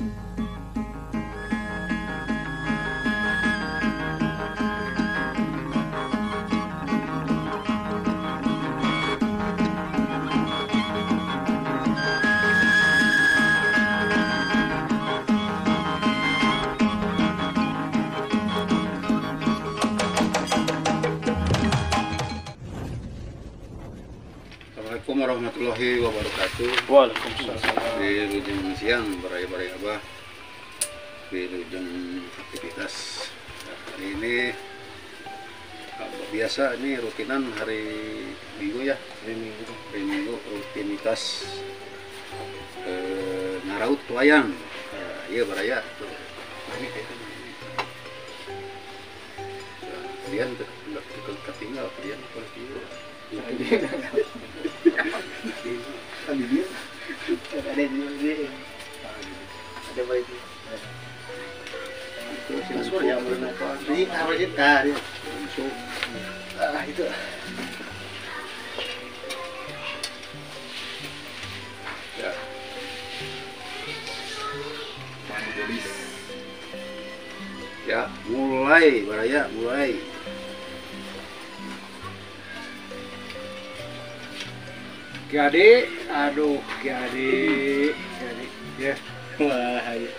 Assalamualaikum warahmatullahi wabarakatuh. Waalaikumsalam. Di Lujeng siang berai-berai abah di Lujeng aktivitas. Nah, hari ini biasa ini rutinan hari Minggu ya. Hari Minggu rutinitas ngaraut wayang. Iya baraya tuh. Ini kayak kemudian ketinggal kemudian terus juga. Ada dia. Ada baik. Terus yang Masuk yang berapa? Ini apa sih tadi? masuk Itu. ya. Ya, mulai baraya mulai. Ki Ade, aduh Ki Ade, ya. Wah, ya.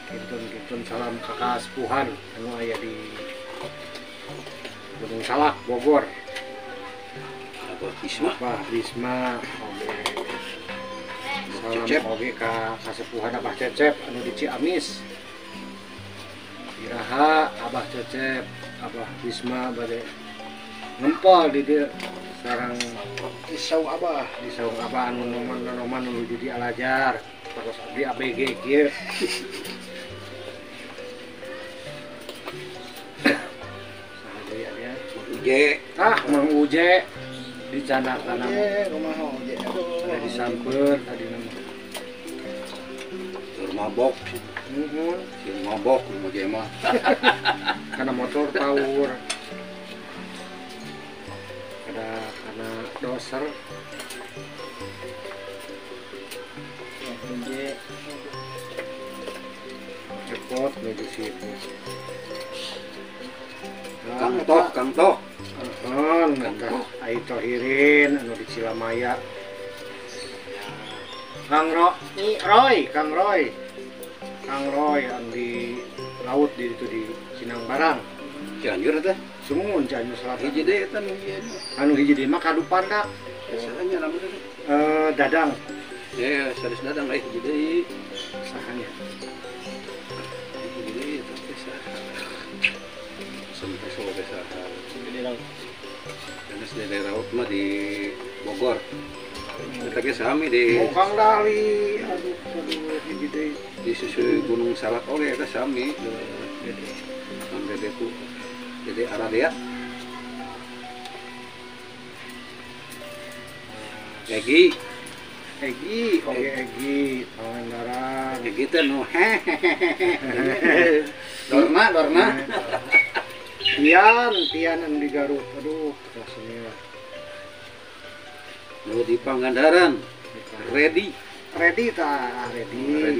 Kintun salam kakak sepuhan anu aya di Gunung Salak, Bogor. Apa Bisma? Abah Bisma, oge. Salam Cecep. oge ka kasepuhan Abah Cecep anu di Ciamis. Iraha Abah Cecep, Abah Bisma bade ngempol di dia sarang Kisau abah. di saung Abah anu noman nu jadi alajar terus di ABG kieu. Uje. Mang Uje dicanda kana Rumah Uje. ada disamper tadi nama. Mabok. Nuhun Si mabok Uje mah. kana motor tawur. Ada kana doser. Cepot menuju situ. Kang Toh. Entah Ai Tohirin anu di Cilamaya. Kang Roy anu di laut di itu di Cinang Barang. Cianjur teh. Sumun Cianjur Selatan. Hiji deui eta nu ieu. Anu hiji di mah kadu pandak. Biasanya namanya Dadang ya saris dadang lain hiji deui. sahanya. Hiji deui eta teh saha. Sampai sore saha. Karena di daerah laut mah di Bogor. Kita ge sami di Kang Dali, aduh hiji deui. di susu Gunung Salak oge eta sami. Kang Dede ku. Dede Aradea. Egi Pangandaran. Egi teh nu Dorna. Tian anu di Garut. Aduh, rasanya. Nu di Pangandaran. Ready Ready.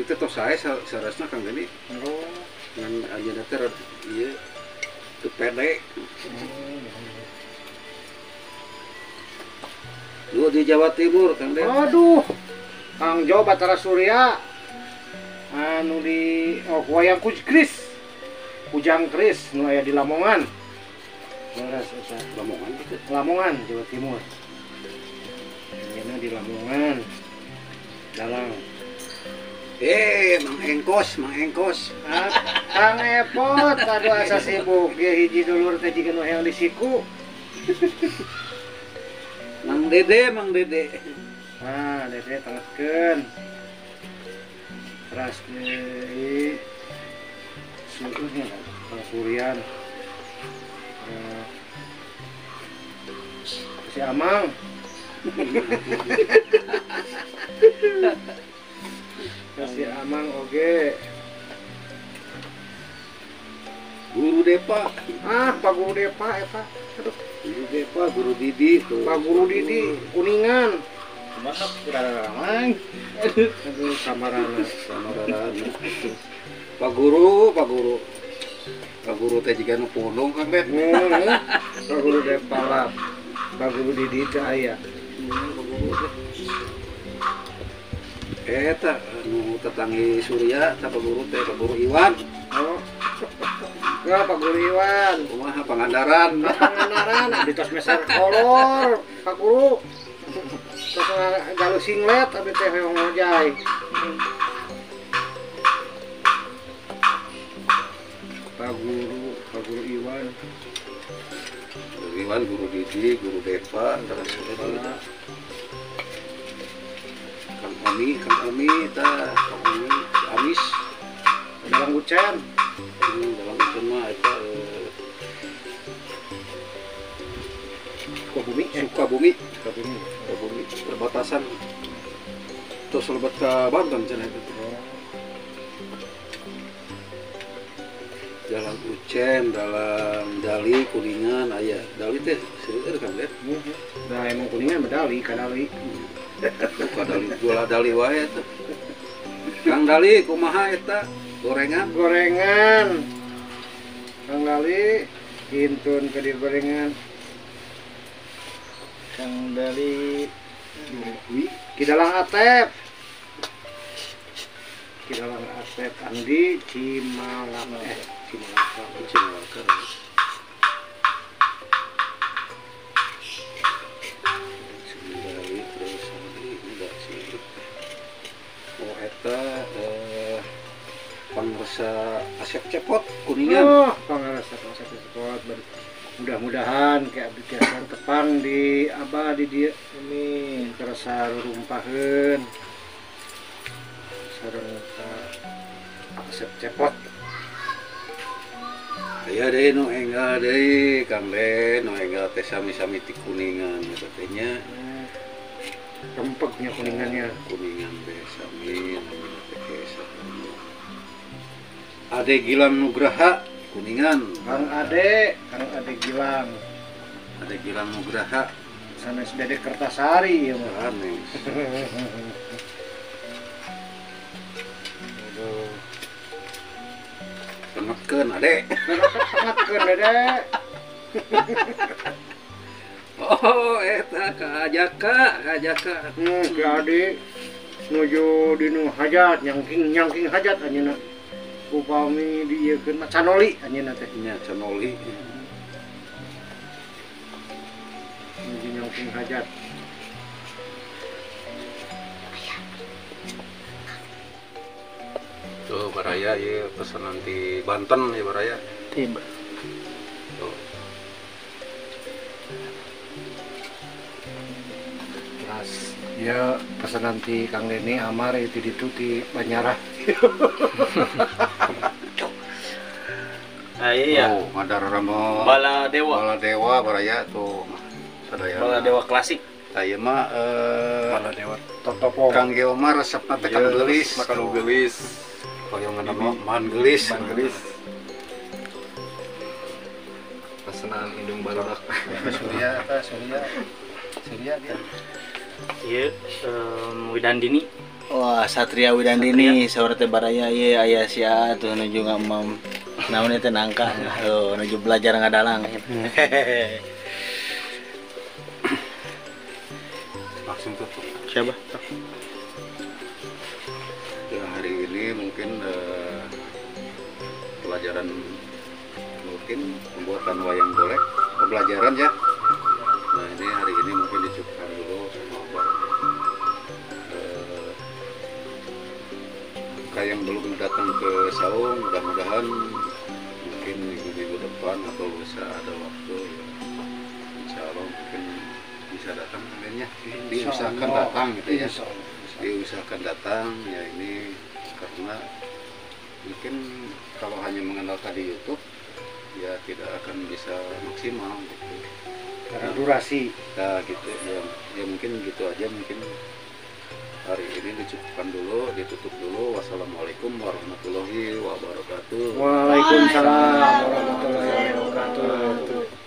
teh tos sae sarasna Kang Dede. Oh. Ngan ayeuna teh ieu teu pede. Lu di Jawa Timur Kang Dede. Aduh. Kang Jo Batara Surya. Anu di wayang Kujang Kris nu aya di Lamongan. Beres eta. Lamongan gitu. Lamongan, Jawa Timur. Ini di Lamongan. Dalang. Mang Engkos. Kang Epot, aduh asa sibuk ya hiji dulur teh jiga nu hayang di siku. Mang Dede. Nah, Dede tangetkeun. Teras deui sueuhnya Kang Suryan. Si Amang. Si Amang oge. Guru Depa. Pak Guru Depa eta. Aduh, Guru Depa, Guru Didi tuh. Pak Guru Didi Kuningan. Masuk ramang. Aduh samarana. Pak Guru, Pak Guru teh jika nu pundung kan bet. Pak Guru dek balap. Pak Guru Didi teh aya. Pak Guru teh. Eta nu tetanggi Surya, Pak Guru teh Pak Guru Iwan. Oh. Enggak Pak Guru Iwan. Kumaha Pangandaran. Pangandaran di tos meser kolor Pak Guru. Tos galu singlet abi teh hoyong ngojay. Pak Guru Iwan. Guru Iwan, Guru Didi, Guru Deva, terus Kang Omi, Kang Omi, Amis. Dalam Ucen. Dalam itu mah eta Sukabumi perbatasan terus lebat ke Banten cenah itu. Jalan Ucen, dalam Dali, Kuningan, aya Dali teh seueur kan bet. Nah emang Kuningan medali kadali. Bukan Dali, jual Dali wae eta. Kang Dali kumaha eta? Gorengan. Kang Dali intun ke di gorengan. Kang Dali Kidalang Atep Andi Cimalaka. Terus enggak sih. Oh eta Pangresa Asep Cepot Kuningan. Oh, Pangresa Asep Cepot. Mudah-mudahan kayak bikisan tepang di abah di dia ini kerasa rumpaheun sareng Asep Cepot. Aya deui nu enggal deui Kang Le, nu enggal teh sami-sami ti Kuningan eta teh nya. Rempegnya Kuningannya. Kuningan teh sami namina teh Ade Gilang Nugraha Kuningan. Kang Ade Gilang. Ade Gilang Nugraha Sanes Dede Kertasari ya mah. Aneh. Aduh. Pengetkeun Ade. Pengetkeun Dede. Oh, eta Kajaka. Ke Ade nuju dinu hajat nyangking hajat anjeunna. Upami dieukeun mah canoli anjeunna teh. Nya canoli. Nuju nyangking hajat. Tuh baraya ieu pesanan di Banten ya baraya. Tiba. Tuh. Terus ya pesanan ti Kang Deni Amar itu di Banyarah. Iya. Oh, ngadar ramo Bala Dewa baraya tuh. Sadaya. Bala Dewa klasik. Aya mah Bala Dewa Totopo. Kang Geomar resepna teh kan geulis. Makan gelis. Hoyongan nama man geulis. Pesanan indung barudak. Surya dia. Iya, Widandini. Wah, Satria Widandini saur teh baraya ieu aya sia tuh nuju ngamam. Namun teh nangka. Tuh nuju belajar ngadalang. Langsung tutup. Siapa? Ya, hari ini mungkin pelajaran mungkin pembuatan wayang golek pembelajaran ya. Nah ini hari ini mungkin dicukupkan dulu sama Abah. Mereka yang belum datang ke Saung mudah-mudahan mungkin minggu depan atau bisa ada waktu ya. Insya Allah mungkin bisa datang ya. Diusahakan datang gitu ya. Diusahakan datang ya ini karena mungkin kalau hanya mengandalkan di YouTube ya tidak akan bisa maksimal gitu. Karena durasi. Nah gitu ya mungkin gitu aja mungkin hari ini dicukupkan dulu, ditutup dulu. Wassalamualaikum warahmatullahi wabarakatuh. Waalaikumsalam warahmatullahi wabarakatuh.